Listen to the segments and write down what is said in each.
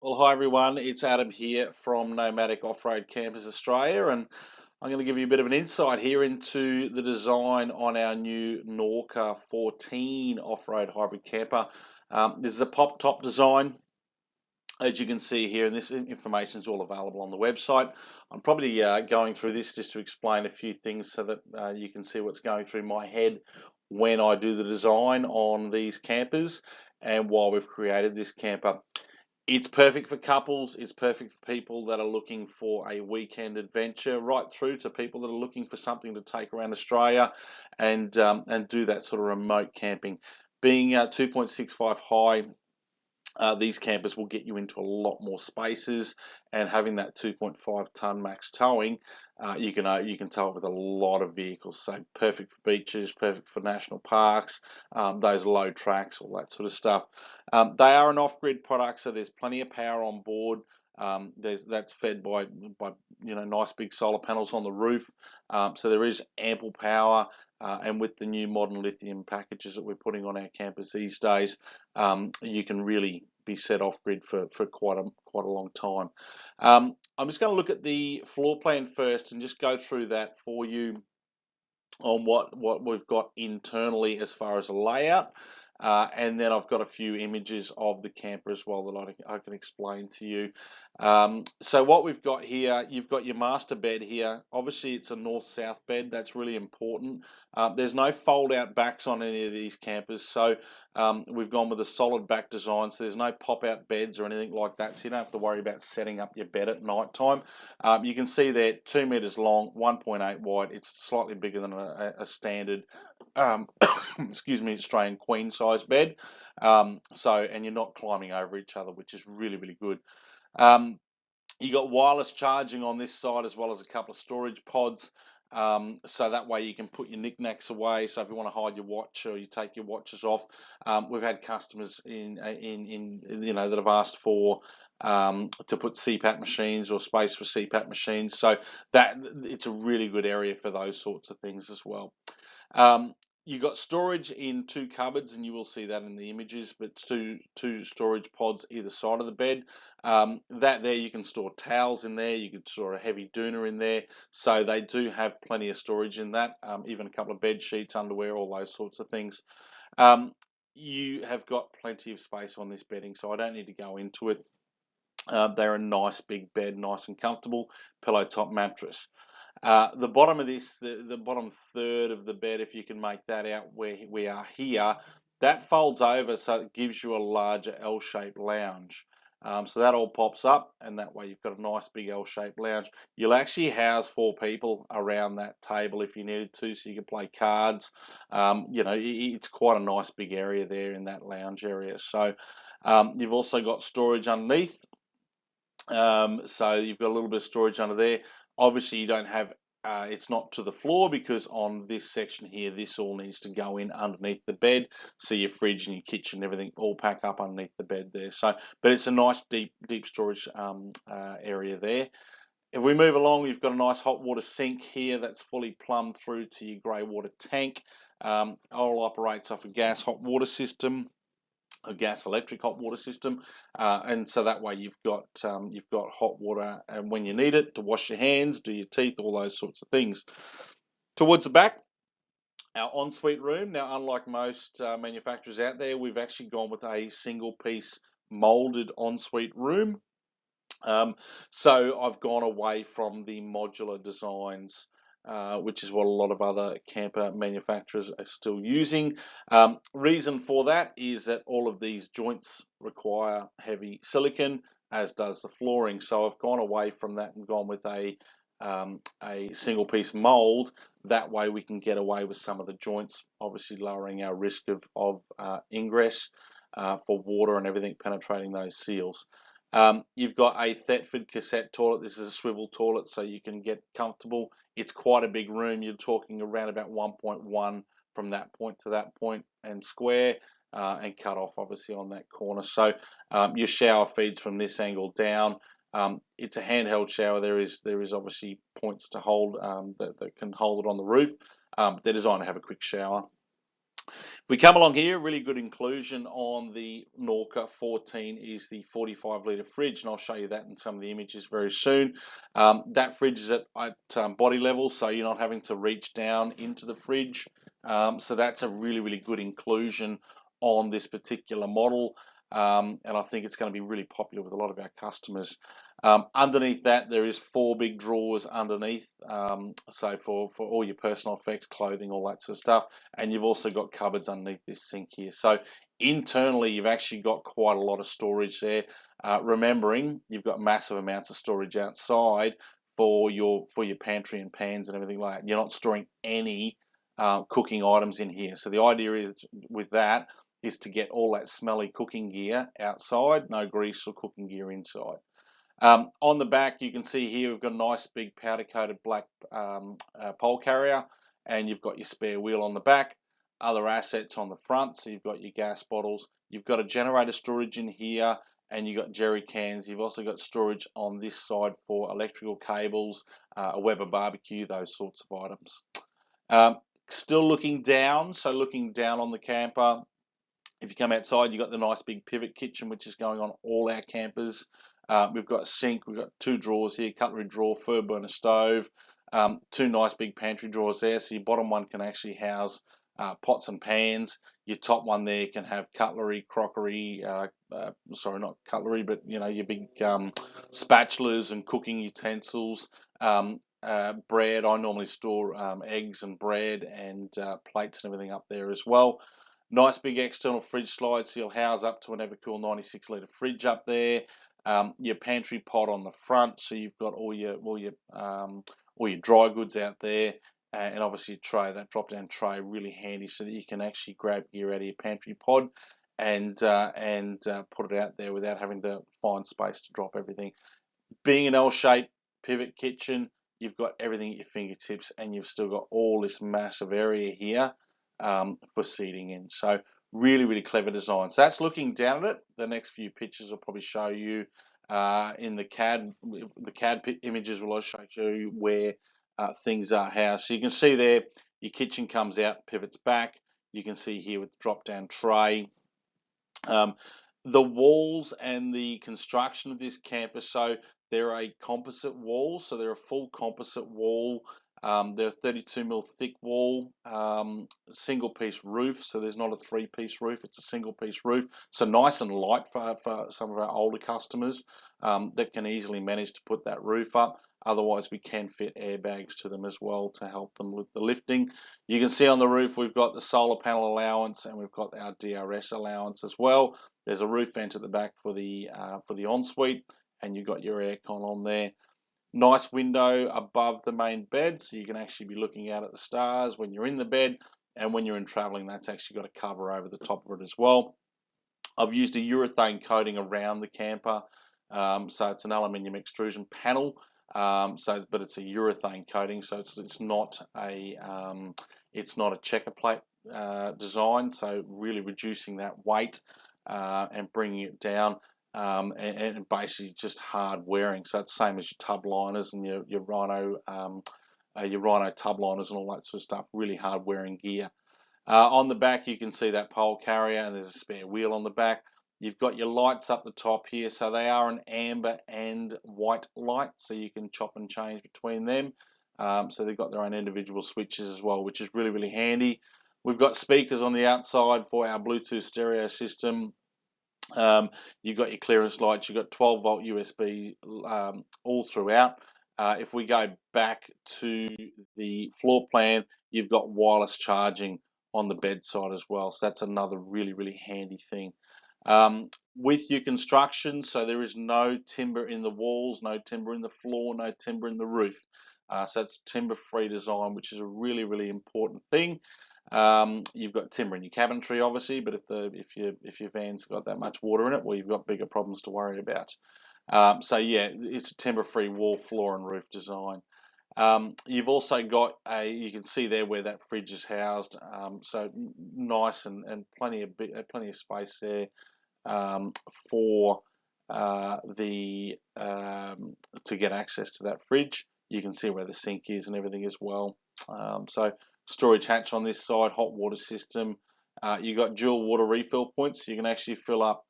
Well, hi everyone, it's Adam here from Nomadic Off-Road Campers Australia, and I'm going to give you a bit of an insight here into the design on our new Norca 14 off-road hybrid camper. This is a pop-top design, as you can see here, and this information is all available on the website. I'm probably going through this just to explain a few things so that you can see what's going through my head when I do the design on these campers and why we've created this camper. It's perfect for couples. It's perfect for people that are looking for a weekend adventure, right through to people that are looking for something to take around Australia and do that sort of remote camping. Being 2.65 high, these campers will get you into a lot more spaces, and having that 2.5 ton max towing, you can tow it with a lot of vehicles. So perfect for beaches, perfect for national parks, those low tracks, all that sort of stuff. They are an off-grid product, so there's plenty of power on board. That's fed by nice big solar panels on the roof, so there is ample power. And with the new modern lithium packages that we're putting on our campers these days, you can really be set off grid for quite a long time. I'm just going to look at the floor plan first and just go through that for you on what we've got internally as far as a layout. And then I've got a few images of the camper as well that I can explain to you. So what we've got here, you've got your master bed here. Obviously, it's a north-south bed. That's really important. There's no fold-out backs on any of these campers, so we've gone with a solid back design. So there's no pop-out beds or anything like that. So you don't have to worry about setting up your bed at night time. You can see there, 2 meters long, 1.8 wide. It's slightly bigger than a standard excuse me, Australian queen size bed. And you're not climbing over each other, which is really good. You got wireless charging on this side as well as a couple of storage pods. So that way you can put your knickknacks away. So if you want to hide your watch or you take your watches off, we've had customers in that have asked for to put CPAP machines or space for CPAP machines. So that it's a really good area for those sorts of things as well. You got storage in two cupboards, and you will see that in the images, but two storage pods either side of the bed. That there, you can store towels in there, you can store a heavy doona in there, so they do have plenty of storage in that, even a couple of bed sheets, underwear, all those sorts of things. You have got plenty of space on this bedding, so I don't need to go into it. They're a nice big bed, nice and comfortable, pillow top mattress. The bottom of this, the bottom third of the bed, if you can make that out where we are here, that folds over so it gives you a larger L-shaped lounge. So that all pops up, and that way you've got a nice big L-shaped lounge. You'll actually house 4 people around that table if you needed to, so you can play cards. It's quite a nice big area there in that lounge area. So you've also got storage underneath. So you've got a little bit of storage under there. Obviously, you don't have it's not to the floor, because on this section here, this all needs to go in underneath the bed. So your fridge and your kitchen, everything all pack up underneath the bed there. So, but it's a nice deep storage area there. If we move along, we've got a nice hot water sink here that's fully plumbed through to your grey water tank. All operates off a gas hot water system, a gas electric hot water system, and so that way you've got hot water and when you need it to wash your hands, do your teeth, all those sorts of things. Towards the back, our ensuite room. Now, unlike most manufacturers out there, we've actually gone with a single piece molded ensuite room. So I've gone away from the modular designs, which is what a lot of other camper manufacturers are still using. Reason for that is that all of these joints require heavy silicon, as does the flooring. So I've gone away from that and gone with a single piece mold. That way we can get away with some of the joints, obviously lowering our risk of ingress for water and everything penetrating those seals. You've got a Thetford cassette toilet. This is a swivel toilet, so you can get comfortable. It's quite a big room. You're talking around about 1.1 from that point to that point and square, and cut off obviously on that corner. So your shower feeds from this angle down. It's a handheld shower. There is obviously points to hold that can hold it on the roof. They're designed to have a quick shower. We come along here, really good inclusion on the Norka 14 is the 45 litre fridge, and I'll show you that in some of the images very soon. That fridge is at body level, so you're not having to reach down into the fridge. So that's a really, really good inclusion on this particular model, and I think it's going to be really popular with a lot of our customers. Underneath that, there is 4 big drawers underneath, so for all your personal effects, clothing, all that sort of stuff. And you've also got cupboards underneath this sink here. So internally, you've actually got quite a lot of storage there. Remembering you've got massive amounts of storage outside for your pantry and pans and everything like that. You're not storing any cooking items in here. So the idea is with that is to get all that smelly cooking gear outside, no grease or cooking gear inside. On the back, you can see here we've got a nice big powder coated black pole carrier, and you've got your spare wheel on the back, other assets on the front. So you've got your gas bottles, you've got a generator storage in here, and you've got jerry cans. You've also got storage on this side for electrical cables, a Weber barbecue, those sorts of items. Still looking down, so looking down on the camper, if you come outside, you've got the nice big pivot kitchen, which is going on all our campers. We've got a sink, we've got 2 drawers here, cutlery drawer, fur burner stove, 2 nice big pantry drawers there. So your bottom one can actually house pots and pans. Your top one there can have cutlery, crockery, sorry, not cutlery, but you know, your big spatulas and cooking utensils. Bread, I normally store eggs and bread and plates and everything up there as well. Nice big external fridge slide, so you'll house up to an Evercool 96 litre fridge up there. Your pantry pot on the front, so you've got all your dry goods out there, and obviously a tray, that drop down tray, really handy, so that you can actually grab gear out of your pantry pod and put it out there without having to find space to drop everything. Being an L-shaped pivot kitchen, you've got everything at your fingertips, and you've still got all this massive area here for seating in. So really, really clever design. So that's looking down at it. The next few pictures will probably show you in the CAD. The CAD images will also show you where things are housed. So you can see there, your kitchen comes out, pivots back. You can see here with the drop-down tray. The walls and the construction of this campus, so they're a composite wall, so they're a full composite wall. They're a 32mm thick wall, single piece roof, so there's not a 3-piece roof, it's a single piece roof. So nice and light for some of our older customers that can easily manage to put that roof up. Otherwise, we can fit airbags to them as well to help them with the lifting. You can see on the roof we've got the solar panel allowance, and we've got our DRS allowance as well. There's a roof vent at the back for the ensuite, and you've got your aircon on there. Nice window above the main bed, so you can actually be looking out at the stars when you're in the bed, and when you're in traveling, that's actually got a cover over the top of it as well. I've used a urethane coating around the camper, so it's an aluminium extrusion panel, but it's a urethane coating, so it's not a checker plate design, so really reducing that weight and bringing it down. And basically just hard wearing, so it's the same as your tub liners and your Rhino tub liners and all that sort of stuff. Really hard wearing gear. On the back, you can see that pole carrier, and there's a spare wheel on the back. You've got your lights up the top here, so they are an amber and white light, so you can chop and change between them. So they've got their own individual switches as well, which is really, really handy. We've got speakers on the outside for our Bluetooth stereo system. You've got your clearance lights, you've got 12-volt USB all throughout. If we go back to the floor plan, you've got wireless charging on the bedside as well. So that's another really, really handy thing. With your construction, so there is no timber in the walls, no timber in the floor, no timber in the roof. So that's timber-free design, which is a really, really important thing. You've got timber in your cabinetry, obviously, but if your van's got that much water in it, well, you've got bigger problems to worry about. So yeah, it's a timber-free wall, floor, and roof design. You've also got you can see there where that fridge is housed, so nice and plenty of space there for to get access to that fridge. You can see where the sink is and everything as well. So storage hatch on this side, hot water system, You got dual water refill points, so you can actually fill up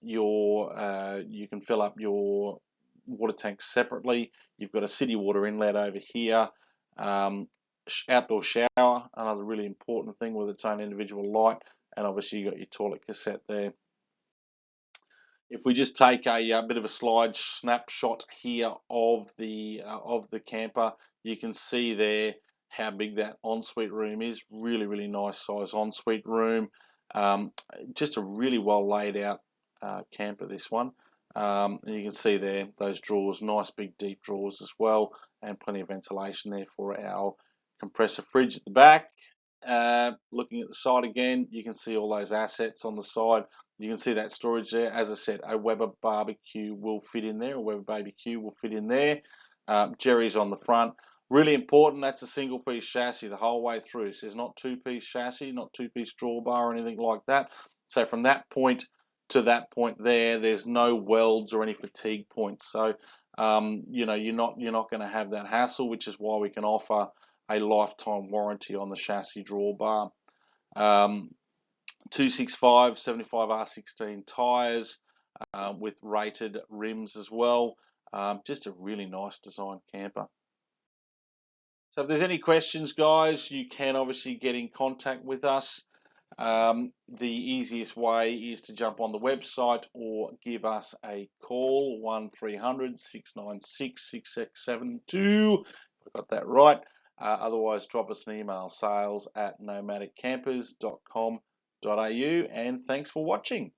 you can fill up your water tanks separately. You've got a city water inlet over here. Um, Outdoor shower, another really important thing with its own individual light, and obviously you got your toilet cassette there. If we just take a bit of a slide snapshot here of the camper, you can see there how big that ensuite room is. Really nice size ensuite room. Um, just a really well laid out camper, this one. And you can see there those drawers, nice big deep drawers as well, and plenty of ventilation there for our compressor fridge at the back. Looking at the side again, you can see all those assets on the side. You can see that storage there. As I said, a Weber barbecue will fit in there. A Weber BBQ will fit in there. Jerry's on the front. Really important, that's a single piece chassis the whole way through. So there's not two-piece chassis, not two-piece drawbar or anything like that. So from that point to that point there, there's no welds or any fatigue points. So you know, you're not going to have that hassle, which is why we can offer a lifetime warranty on the chassis drawbar. 265 75 R16 tyres with rated rims as well. Just a really nice design camper. So if there's any questions, guys, you can obviously get in contact with us. The easiest way is to jump on the website or give us a call, 1300 696 6672. I got that right. Otherwise, drop us an email, sales@nomadiccampers.com.au, and thanks for watching.